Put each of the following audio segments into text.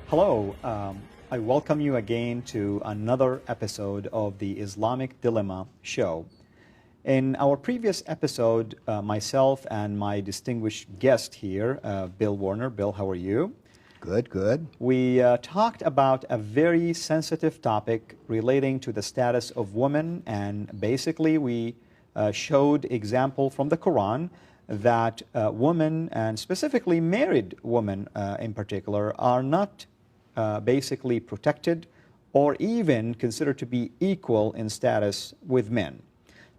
Hello, I welcome you again to another episode of the Islamic Dilemma show. In our previous episode, myself and my distinguished guest here, Bill Warner. Bill, how are you? Good, good. We talked about a very sensitive topic relating to the status of women, and basically we showed example from the Quran that women, and specifically married women in particular, are not basically protected or even considered to be equal in status with men.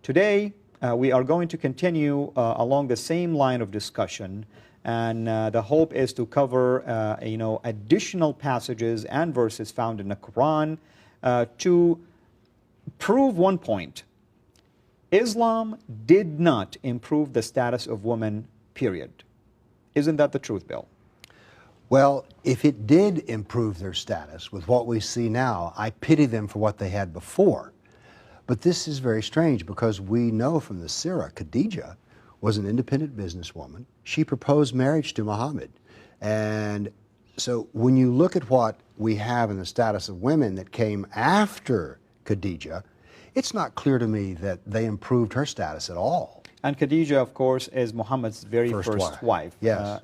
Today, we are going to continue along the same line of discussion, and the hope is to cover additional passages and verses found in the Quran to prove one point. Islam did not improve the status of women, period. Isn't that the truth, Bill? Well, if it did improve their status with what we see now, I pity them for what they had before. But this is very strange because we know from the Sirah, Khadijah was an independent businesswoman. She proposed marriage to Muhammad. And so when you look at what we have in the status of women that came after Khadijah, it's not clear to me that they improved her status at all. And Khadijah, of course, is Muhammad's very first wife. Yes.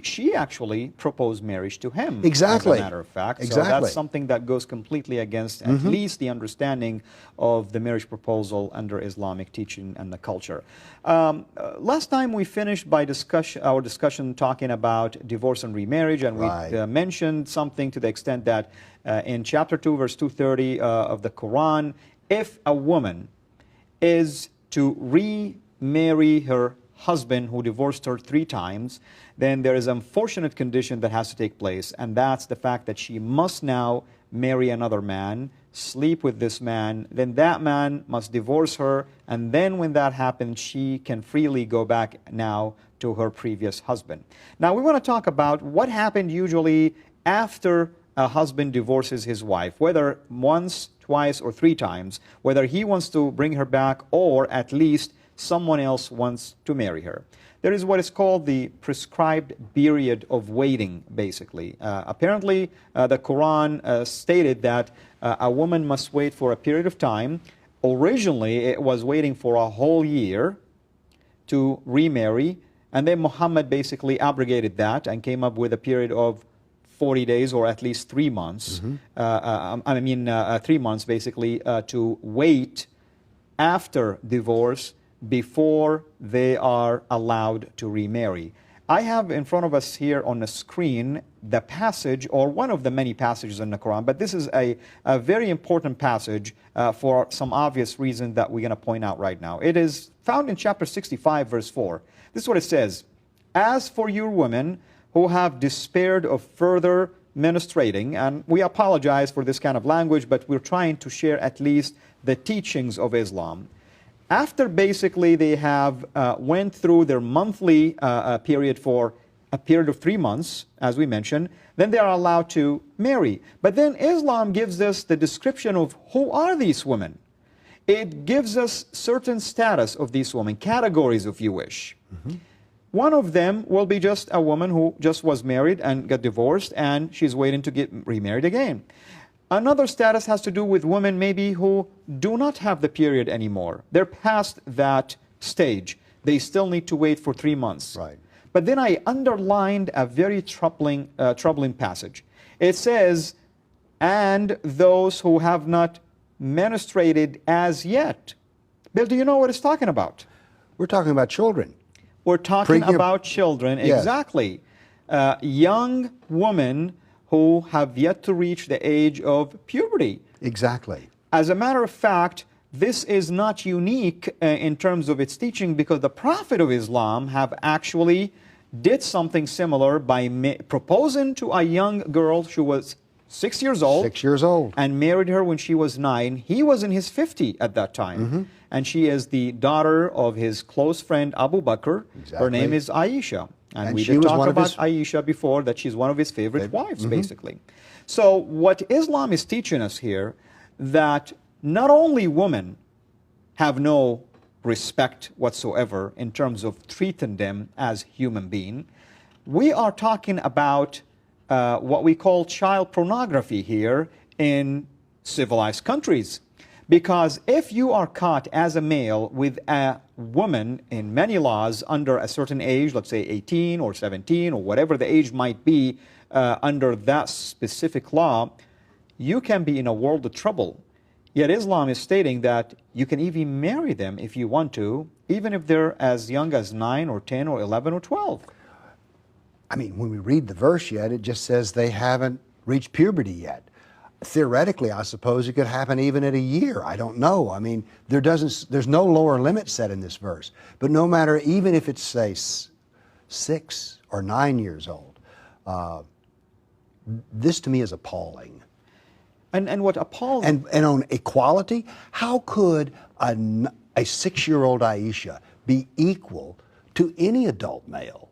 She actually proposed marriage to him. Exactly. As a matter of fact. Exactly. So that's something that goes completely against at least the understanding of the marriage proposal under Islamic teaching and the culture. Last time we finished by our discussion talking about divorce and remarriage, and we mentioned something to the extent that in chapter 2, verse 230 of the Quran, if a woman is to remarry her husband who divorced her 3 times, then there is an unfortunate condition that has to take place, and that's the fact that she must now marry another man, sleep with this man, then that man must divorce her, and then when that happens, she can freely go back now to her previous husband. Now we want to talk about what happened usually after a husband divorces his wife, whether once, twice, or 3 times, whether he wants to bring her back or at least someone else wants to marry her. There is what is called the prescribed period of waiting, basically. Apparently, the Quran stated that a woman must wait for a period of time. Originally, it was waiting for a whole year to remarry, and then Muhammad basically abrogated that and came up with a period of 40 days or at least 3 months. 3 months basically to wait after divorce before they are allowed to remarry. I have in front of us here on the screen the passage, or one of the many passages in the Quran, but this is a very important passage for some obvious reason that we're going to point out right now. It is found in chapter 65, verse 4. This is what it says. As for you women who have despaired of further ministrating, and we apologize for this kind of language, but we're trying to share at least the teachings of Islam. After basically they have went through their monthly period for a period of 3 months, as we mentioned, then they are allowed to marry. But then Islam gives us the description of who are these women. It gives us certain status of these women, categories if you wish. One of them will be just a woman who just was married and got divorced, and she's waiting to get remarried again. Another status has to do with women maybe who do not have the period anymore. They're past that stage. They still need to wait for 3 months. Right. But then I underlined a very troubling passage. It says, and those who have not menstruated as yet. Bill, do you know what it's talking about? We're talking about children. We're talking about children, yes. Exactly. Young women who have yet to reach the age of puberty. Exactly. As a matter of fact, this is not unique in terms of its teaching, because the Prophet of Islam have actually did something similar by proposing to a young girl. She was 6 years old. 6 years old. And married her when she was 9. He was in his 50 at that time. And she is the daughter of his close friend Abu Bakr. Exactly. Her name is Aisha. And we she did was talk one of about his... Aisha before, that she's one of his favorite wives, basically. So what Islam is teaching us here, that not only women have no respect whatsoever in terms of treating them as human beings, we are talking about what we call child pornography here in civilized countries. Because if you are caught as a male with a woman in many laws under a certain age, let's say 18 or 17 or whatever the age might be under that specific law, you can be in a world of trouble. Yet Islam is stating that you can even marry them if you want to, even if they're as young as 9 or 10 or 11 or 12. I mean, when we read the verse yet, it just says they haven't reached puberty yet. Theoretically, I suppose it could happen even at a year. I don't know. I mean, there's no lower limit set in this verse. But no matter, even if it's, say, 6 or 9 years old, this to me is appalling. And what appalls... And on equality, how could a 6-year-old Aisha be equal to any adult male?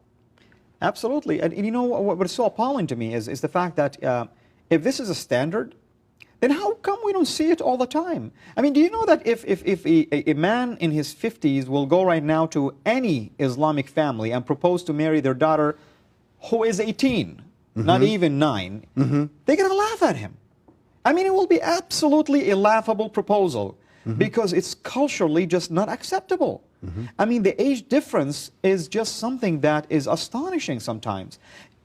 Absolutely. And you know what is so appalling to me is the fact that if this is a standard, then how come we don't see it all the time? I mean, do you know that if a man in his 50s will go right now to any Islamic family and propose to marry their daughter who is 18, not even 9, they're going to laugh at him. I mean, it will be absolutely a laughable proposal because it's culturally just not acceptable. I mean, the age difference is just something that is astonishing sometimes.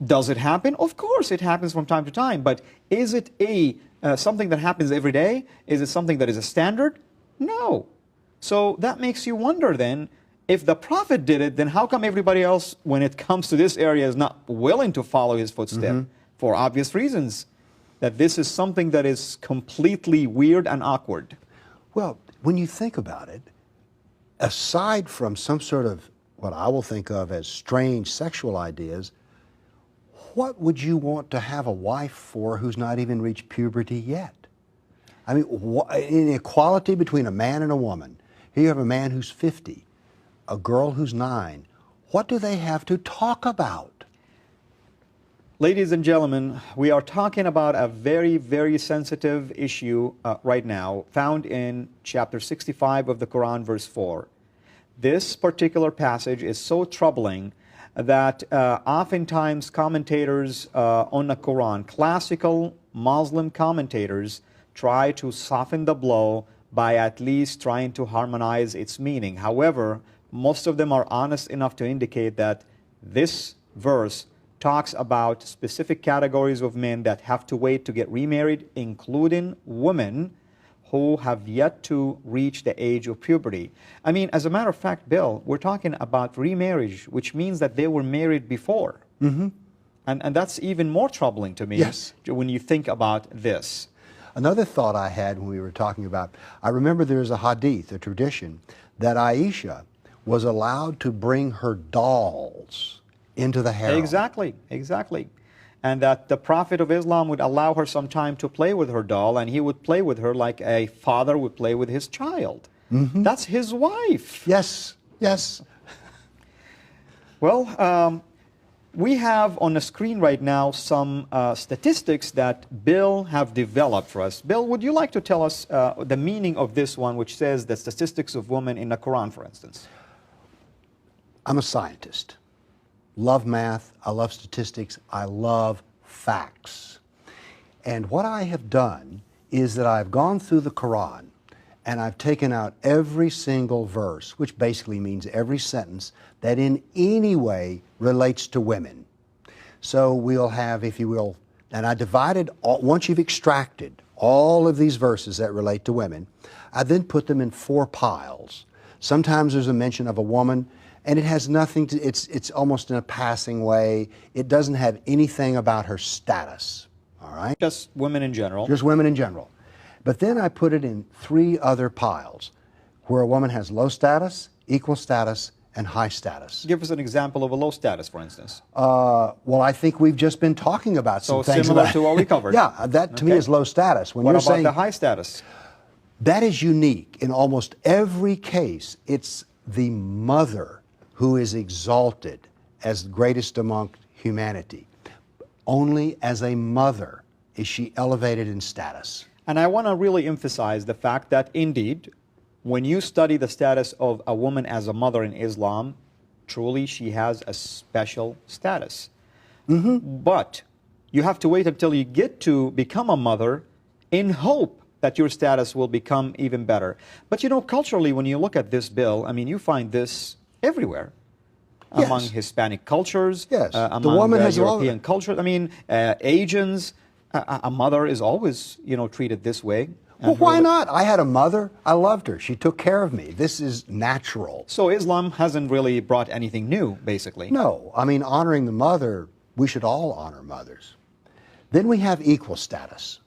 Does it happen? Of course it happens from time to time, but is it something that happens every day? Is it something that is a standard? No. So that makes you wonder then, if the Prophet did it, then how come everybody else, when it comes to this area, is not willing to follow his footsteps? For obvious reasons, that this is something that is completely weird and awkward. Well, when you think about it, aside from some sort of what I will think of as strange sexual ideas, what would you want to have a wife for who's not even reached puberty yet? I mean, inequality between a man and a woman. Here you have a man who's 50, a girl who's 9. What do they have to talk about? Ladies and gentlemen, we are talking about a very, very sensitive issue right now, found in chapter 65 of the Quran, verse 4. This particular passage is so troubling that oftentimes commentators on the Quran, classical Muslim commentators, try to soften the blow by at least trying to harmonize its meaning. However, most of them are honest enough to indicate that this verse talks about specific categories of men that have to wait to get remarried, including women who have yet to reach the age of puberty. I mean, as a matter of fact, Bill, we're talking about remarriage, which means that they were married before. And that's even more troubling to me when you think about this. Another thought I had when we were talking about, I remember there's a hadith, a tradition, that Aisha was allowed to bring her dolls into the harem. Exactly. And that the Prophet of Islam would allow her some time to play with her doll, and he would play with her like a father would play with his child. That's his wife. Yes. Well, we have on the screen right now some statistics that Bill have developed for us. Bill, would you like to tell us the meaning of this one, which says the statistics of women in the Quran, for instance? I'm a scientist. Love math, I love statistics, I love facts. And what I have done is that I've gone through the Quran and I've taken out every single verse, which basically means every sentence that in any way relates to women. So we'll have, if you will, and I divided, once you've extracted all of these verses that relate to women, I then put them in 4 piles. Sometimes there's a mention of a woman, and it has nothing to, it's almost in a passing way. It doesn't have anything about her status, all right? Just women in general. Just women in general. But then I put it in 3 other piles, where a woman has low status, equal status, and high status. Give us an example of a low status, for instance. Well, I think we've just been talking about some things. So similar to what we covered. Yeah, that to me is low status. When what you're about saying, the high status? That is unique. In almost every case, it's the mother who is exalted as greatest among humanity. Only as a mother is she elevated in status. And I want to really emphasize the fact that indeed, when you study the status of a woman as a mother in Islam, truly she has a special status. But You have to wait until you get to become a mother in hope that your status will become even better. But you know, culturally, when you look at this bill, I mean, you find this everywhere. Yes. Among Hispanic cultures, Yes. among The woman has European cultures. I mean, Asians, a mother is always, you know, treated this way. Well, why not? I had a mother. I loved her. She took care of me. This is natural. So Islam hasn't really brought anything new, basically. No. I mean, honoring the mother, we should all honor mothers. Then we have equal status.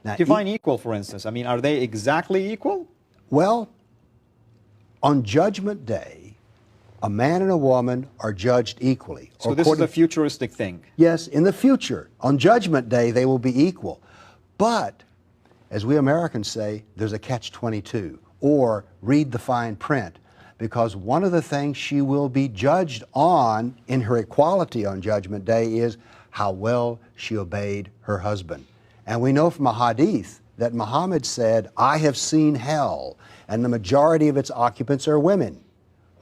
Now, Define equal, for instance. I mean, are they exactly equal? Well, on Judgment Day, a man and a woman are judged equally. So this is a futuristic thing. Yes, in the future. On Judgment Day, they will be equal. But, as we Americans say, there's a catch-22, or read the fine print, because one of the things she will be judged on in her equality on Judgment Day is how well she obeyed her husband. And we know from a hadith that Muhammad said, I have seen hell, and the majority of its occupants are women.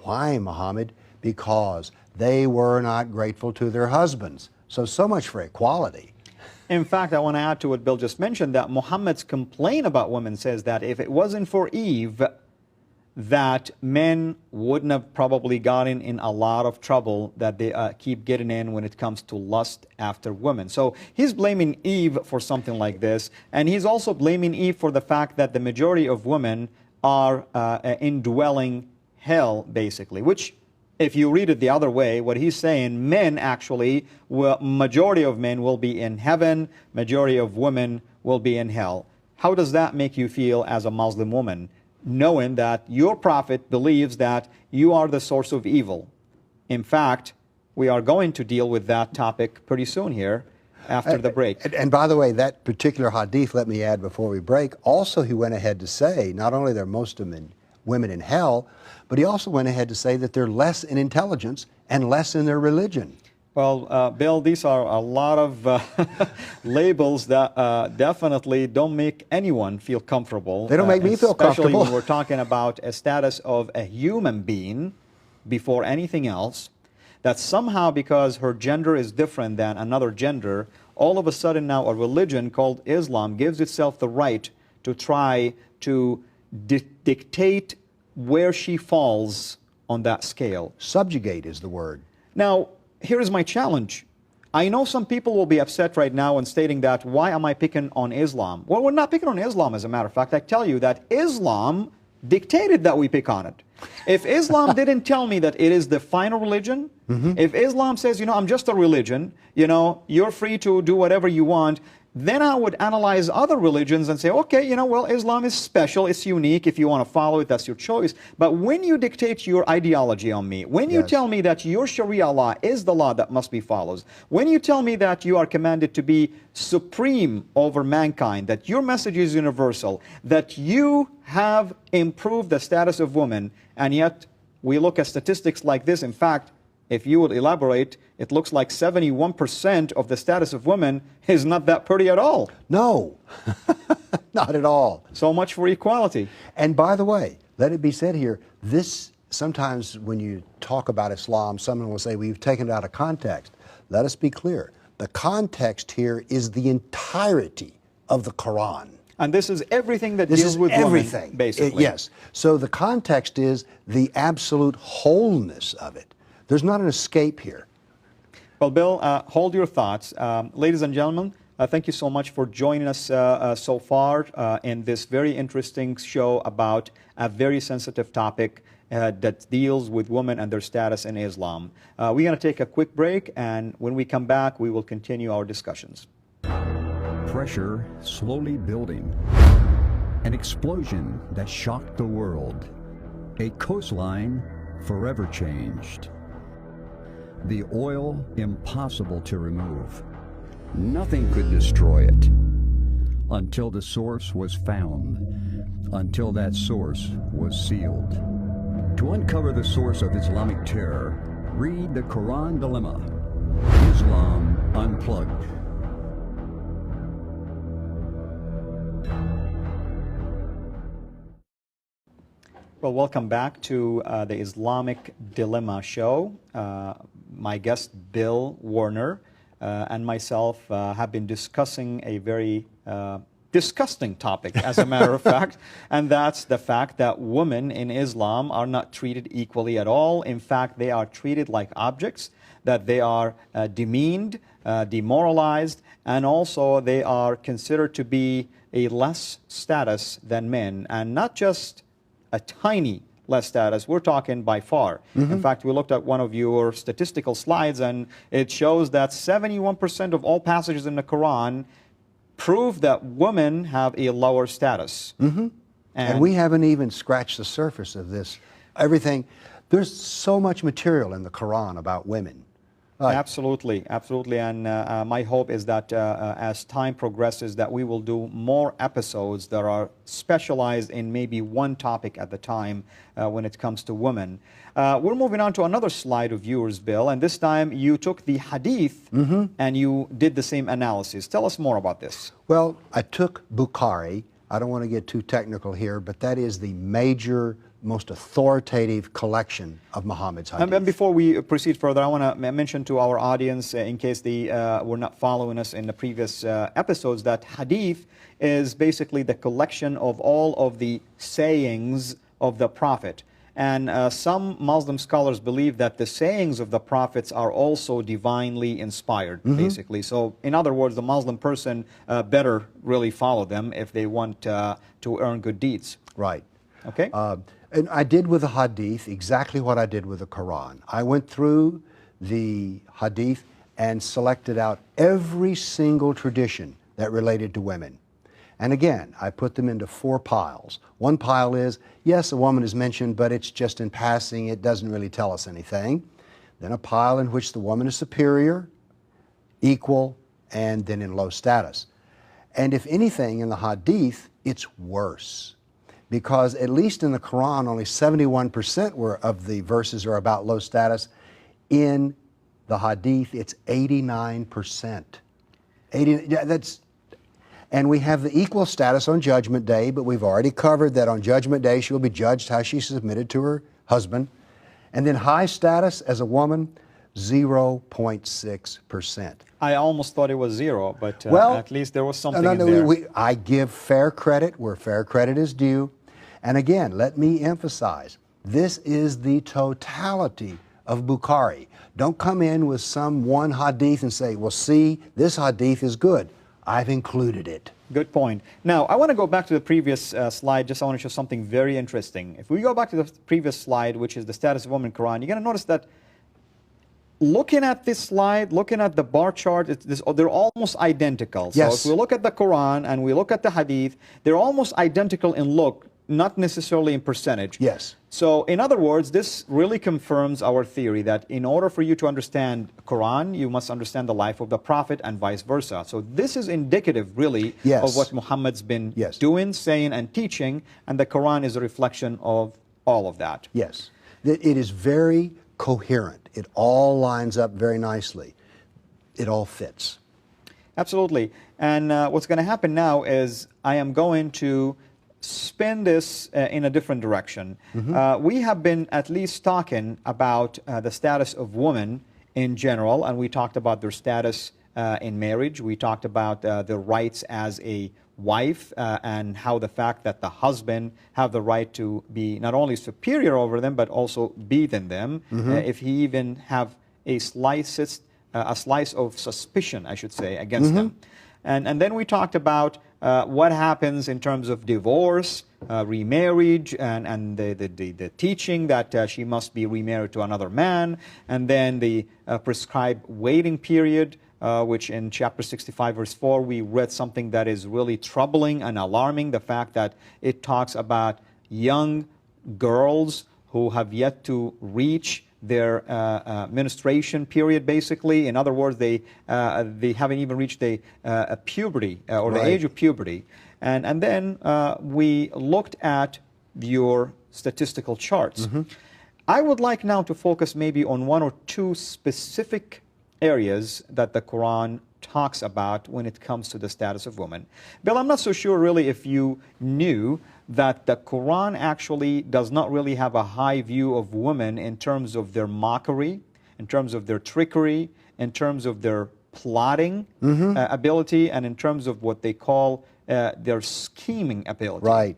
Why, Muhammad? Because they were not grateful to their husbands. So much for equality. In fact, I want to add to what Bill just mentioned, that Muhammad's complaint about women says that if it wasn't for Eve, that men wouldn't have probably gotten in a lot of trouble that they keep getting in when it comes to lust after women. So he's blaming Eve for something like this, and he's also blaming Eve for the fact that the majority of women are indwelling hell, basically, which, if you read it the other way, what he's saying, men actually, majority of men will be in heaven, majority of women will be in hell. How does that make you feel as a Muslim woman, knowing that your prophet believes that you are the source of evil? In fact, we are going to deal with that topic pretty soon here after the break. And by the way, that particular hadith, let me add before we break, also he went ahead to say, not only are most of women in hell, but he also went ahead to say that they're less in intelligence and less in their religion. Well, Bill, these are a lot of labels that definitely don't make anyone feel comfortable. They don't make me feel comfortable. Especially when we're talking about a status of a human being before anything else, that somehow because her gender is different than another gender, all of a sudden now a religion called Islam gives itself the right to try to dictate where she falls on that scale. Subjugate is the word. Now, here is my challenge. I know some people will be upset right now and stating that, why am I picking on Islam? Well, we're not picking on Islam, as a matter of fact. I tell you that Islam dictated that we pick on it. If Islam didn't tell me that it is the final religion, if Islam says, you know, I'm just a religion, you know, you're free to do whatever you want, then I would analyze other religions and say, okay, you know, well, Islam is special, it's unique. If you want to follow it, that's your choice. But when you dictate your ideology on me, when you tell me that your Sharia law is the law that must be followed, when you tell me that you are commanded to be supreme over mankind, that your message is universal, that you have improved the status of women, and yet we look at statistics like this. In fact, if you would elaborate, it looks like 71% of the status of women is not that pretty at all. No, not at all. So much for equality. And by the way, let it be said here, this, sometimes when you talk about Islam, someone will say, well, you've taken it out of context. Let us be clear. The context here is the entirety of the Quran. And this is everything that deals with everything, women, basically. Yes. So the context is the absolute wholeness of it. There's not an escape here. Well, Bill, hold your thoughts. Ladies and gentlemen, thank you so much for joining us so far in this very interesting show about a very sensitive topic that deals with women and their status in Islam. We're going to take a quick break, and when we come back, we will continue our discussions. Pressure slowly building. An explosion that shocked the world. A coastline forever changed. The oil impossible to remove. Nothing could destroy it until the source was found, until that source was sealed. To uncover the source of Islamic terror, read the Quran Dilemma, Islam Unplugged. Well, welcome back to the Islamic Dilemma show. My guest, Bill Warner, and myself have been discussing a very disgusting topic, as a matter of fact, and that's the fact that women in Islam are not treated equally at all. In fact, they are treated like objects, that they are demeaned, demoralized, and also they are considered to be a less status than men, and not just a tiny less status. We're talking by far. In fact, we looked at one of your statistical slides, and it shows that 71% of all passages in the Quran prove that women have a lower status. And we haven't even scratched the surface of this. Everything, there's so much material in the Quran about women. Absolutely, absolutely. And my hope is that as time progresses, that we will do more episodes that are specialized in maybe one topic at the time when it comes to women. We're moving on to another slide of yours, Bill, and this time you took the hadith and you did the same analysis. Tell us more about this. Well, I took Bukhari. I don't want to get too technical here, but that is the major, most authoritative collection of Muhammad's hadith. And before we proceed further, I want to mention to our audience, in case they were not following us in the previous episodes, that hadith is basically the collection of all of the sayings of the Prophet. And some Muslim scholars believe that the sayings of the prophets are also divinely inspired, basically. So, in other words, the Muslim person better really follow them if they want to earn good deeds. Right. Okay? And I did with the hadith exactly what I did with the Quran. I went through the hadith and selected out every single tradition that related to women. And again, I put them into 4 piles. One pile is, yes, a woman is mentioned, but it's just in passing. It doesn't really tell us anything. Then a pile in which the woman is superior, equal, and then in low status. And if anything, in the hadith, it's worse. Because at least in the Quran, only 71% of the verses are about low status. In the hadith, it's 89%. And we have the equal status on Judgment Day, but we've already covered that on Judgment Day she will be judged how she submitted to her husband. And then high status as a woman, 0.6%. I almost thought it was 0, but well, at least there was something in there. I give fair credit where fair credit is due. And again, let me emphasize, this is the totality of Bukhari. Don't come in with some one hadith and say, well, see, this hadith is good. I've included it. Good point. Now, I want to go back to the previous slide. Just I want to show something very interesting. If we go back to the previous slide, which is the status of women in Quran, you're going to notice that looking at this slide, looking at the bar chart, they're almost identical. So yes. If we look at the Quran and we look at the hadith, they're almost identical in look, not necessarily in percentage. Yes. So, in other words, this really confirms our theory that in order for you to understand Quran, you must understand the life of the Prophet and vice versa. So, this is indicative, really, yes. of what Muhammad's been yes. doing, saying, and teaching, and the Quran is a reflection of all of that. Yes. It is very coherent. It all lines up very nicely. It all fits. Absolutely. And what's going to happen now is I am going to spin this in a different direction. We have been at least talking about the status of women in general, and we talked about their status in marriage. We talked about their rights as a wife and how the fact that the husband have the right to be not only superior over them, but also be than them, if he even have a slice of suspicion, I should say, against them. And then we talked about what happens in terms of divorce, remarriage, and the teaching that she must be remarried to another man, and then the prescribed waiting period, which in chapter 65, verse 4, we read something that is really troubling and alarming, the fact that it talks about young girls who have yet to reach their menstruation period, basically. In other words, they haven't even reached the puberty or the age of puberty. And then we looked at your statistical charts. I would like now to focus maybe on 1 or 2 specific areas that the Quran talks about when it comes to the status of women. Bill, I'm not so sure really if you knew that the Quran actually does not really have a high view of women in terms of their mockery, in terms of their trickery, in terms of their plotting ability and in terms of what they call their scheming ability. Right.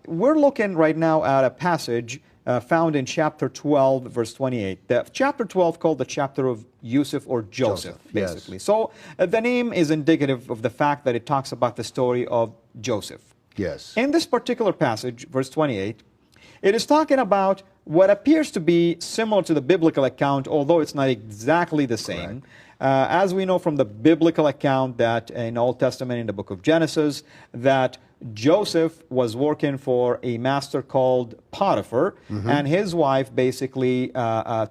We're looking right now at a passage found in chapter 12, verse 28. The chapter 12 called the chapter of Yusuf or Joseph, basically. Yes. So the name is indicative of the fact that it talks about the story of Joseph. Yes. In this particular passage, verse 28, it is talking about what appears to be similar to the biblical account, although it's not exactly the same. As we know from the biblical account that in Old Testament, in the book of Genesis, that Joseph was working for a master called Potiphar, and his wife basically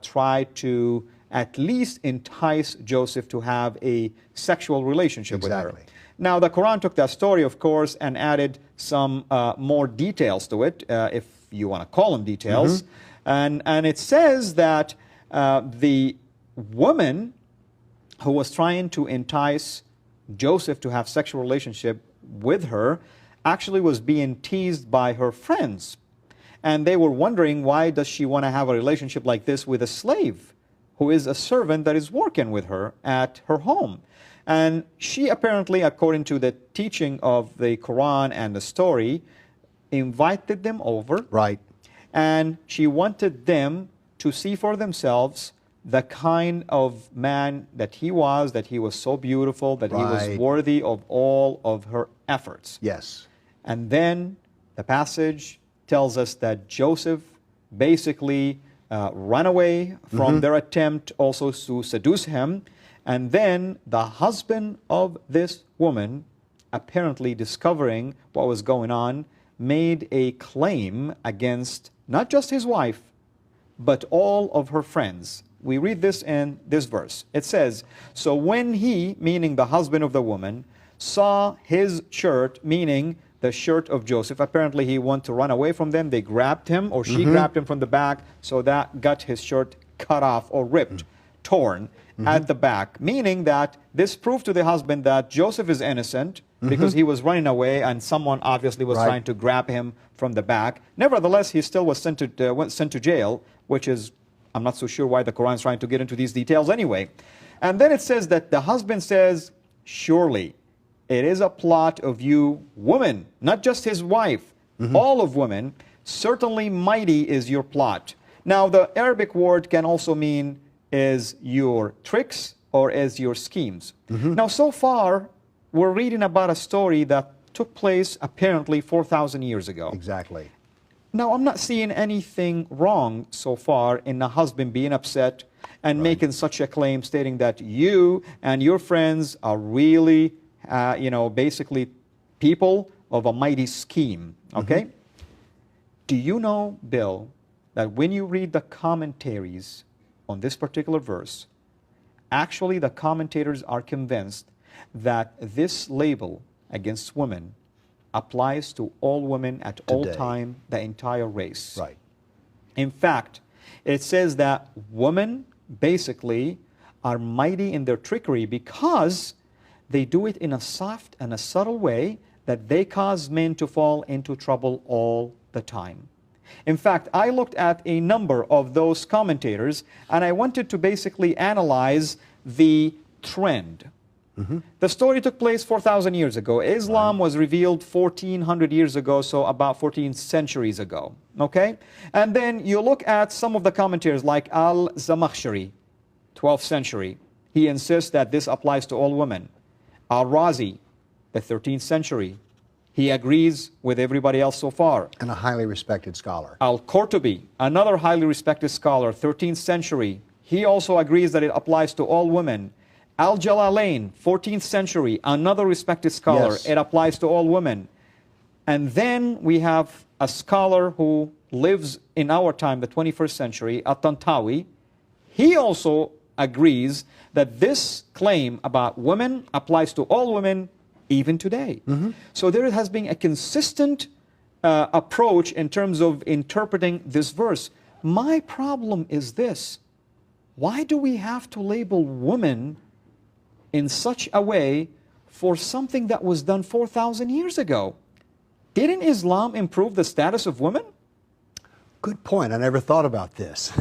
tried to at least entice Joseph to have a sexual relationship with her. Now, the Quran took that story, of course, and added some more details to it, if you want to call them details. And it says that the woman who was trying to entice Joseph to have sexual relationship with her actually was being teased by her friends. And they were wondering, why does she want to have a relationship like this with a slave who is a servant that is working with her at her home? And she apparently, according to the teaching of the Quran and the story, invited them over. Right. And she wanted them to see for themselves the kind of man that he was so beautiful, that he was worthy of all of her efforts. Yes. And then the passage tells us that Joseph basically ran away from their attempt also to seduce him. And then the husband of this woman, apparently discovering what was going on, made a claim against not just his wife, but all of her friends. We read this in this verse. It says, so when he, meaning the husband of the woman, saw his shirt, meaning the shirt of Joseph, apparently he wanted to run away from them. They grabbed him, or she grabbed him from the back, so that got his shirt cut off or ripped, torn at the back, meaning that this proved to the husband that Joseph is innocent because he was running away and someone obviously was trying to grab him from the back. Nevertheless, he still was sent to jail, which is, I'm not so sure why the Quran is trying to get into these details anyway. And then it says that the husband says, surely it is a plot of you women, not just his wife, all of women, certainly mighty is your plot. Now, the Arabic word can also mean is your tricks or as your schemes. Now, so far, we're reading about a story that took place apparently 4,000 years ago. Exactly. Now, I'm not seeing anything wrong so far in a husband being upset and making such a claim, stating that you and your friends are really, basically people of a mighty scheme, okay? Do you know, Bill, that when you read the commentaries on this particular verse, actually the commentators are convinced that this label against women applies to all women at all time, the entire race. Right. In fact, it says that women basically are mighty in their trickery because they do it in a soft and a subtle way that they cause men to fall into trouble all the time. In fact, I looked at a number of those commentators and I wanted to basically analyze the trend. The story took place 4,000 years ago. Islam was revealed 1,400 years ago, so about 14 centuries ago. Okay? And then you look at some of the commentators like Al-Zamakhshari, 12th century. He insists that this applies to all women. Al-Razi, the 13th century. He agrees with everybody else so far. And a highly respected scholar. Al-Qurtubi, another highly respected scholar, 13th century. He also agrees that it applies to all women. Al-Jalalain, 14th century, another respected scholar. Yes. It applies to all women. And then we have a scholar who lives in our time, the 21st century, At-Tantawi. He also agrees that this claim about women applies to all women even today. So there has been a consistent approach in terms of interpreting this verse. My problem is this. Why do we have to label women in such a way for something that was done 4,000 years ago? Didn't Islam improve the status of women? Good point. I never thought about this.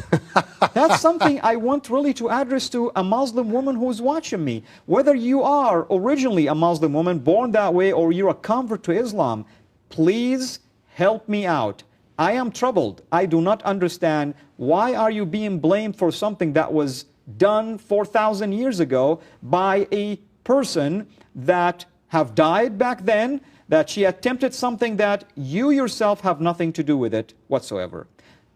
That's something I want really to address to a Muslim woman who's watching me. Whether you are originally a Muslim woman, born that way, or you're a convert to Islam, please help me out. I am troubled. I do not understand. Why are you being blamed for something that was done 4,000 years ago by a person that have died back then, that she attempted something that you yourself have nothing to do with it whatsoever?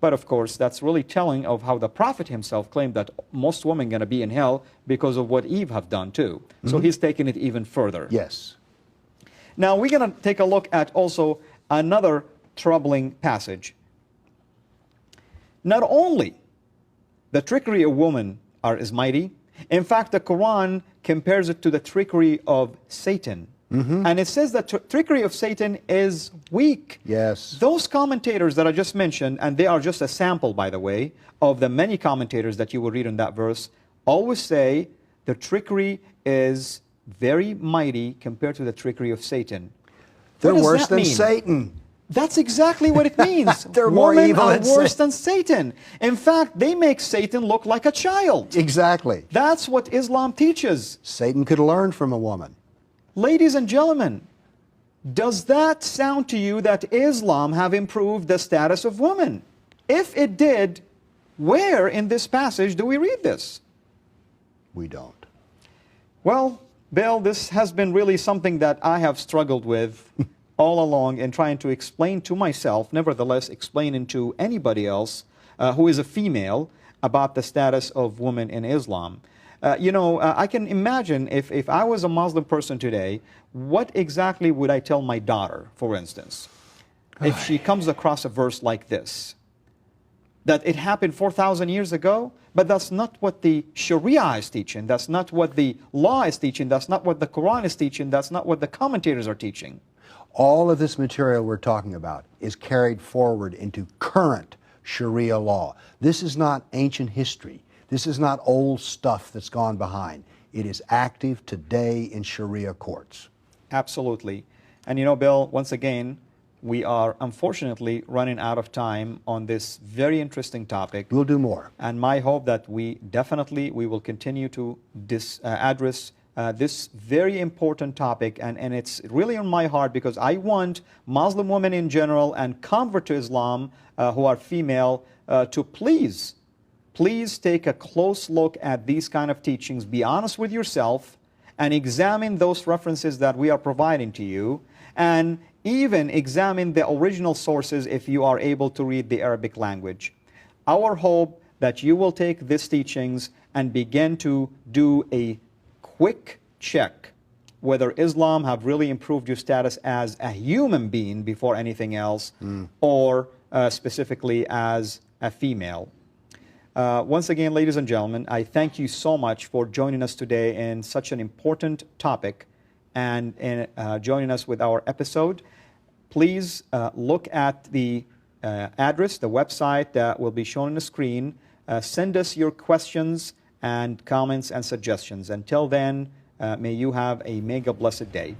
But of course, that's really telling of how the Prophet himself claimed that most women are going to be in hell because of what Eve have done too. So he's taken it even further. Yes. Now we're going to take a look at also another troubling passage. Not only the trickery of women is mighty, in fact the Quran compares it to the trickery of Satan. And it says that trickery of Satan is weak. Yes. Those commentators that I just mentioned, and they are just a sample, by the way, of the many commentators that you will read in that verse, always say the trickery is very mighty compared to the trickery of Satan. They're worse than Satan. That's exactly what it means. They're more Women evil are than worse than Satan. In fact, they make Satan look like a child. Exactly. That's what Islam teaches. Satan could learn from a woman. Ladies and gentlemen, does that sound to you that Islam have improved the status of women? If it did, where in this passage do we read this? We don't. Well, Bill, this has been really something that I have struggled with all along in trying to explain to myself, nevertheless explaining to anybody else who is a female about the status of women in Islam. I can imagine if I was a Muslim person today, what exactly would I tell my daughter, for instance, if she comes across a verse like this? That it happened 4,000 years ago, but that's not what the Sharia is teaching. That's not what the law is teaching. That's not what the Quran is teaching. That's not what the commentators are teaching. All of this material we're talking about is carried forward into current Sharia law. This is not ancient history. This is not old stuff that's gone behind. It is active today in Sharia courts. Absolutely. And you know, Bill, once again, we are unfortunately running out of time on this very interesting topic. We'll do more. And my hope that we will continue to address this very important topic. And it's really on my heart because I want Muslim women in general and convert to Islam who are female to please take a close look at these kind of teachings. Be honest with yourself and examine those references that we are providing to you, and even examine the original sources if you are able to read the Arabic language. Our hope that you will take these teachings and begin to do a quick check whether Islam have really improved your status as a human being before anything else, or specifically as a female. Once again, ladies and gentlemen, I thank you so much for joining us today in such an important topic and joining us with our episode. Please look at the address, the website that will be shown on the screen. Send us your questions and comments and suggestions. Until then, may you have a mega blessed day.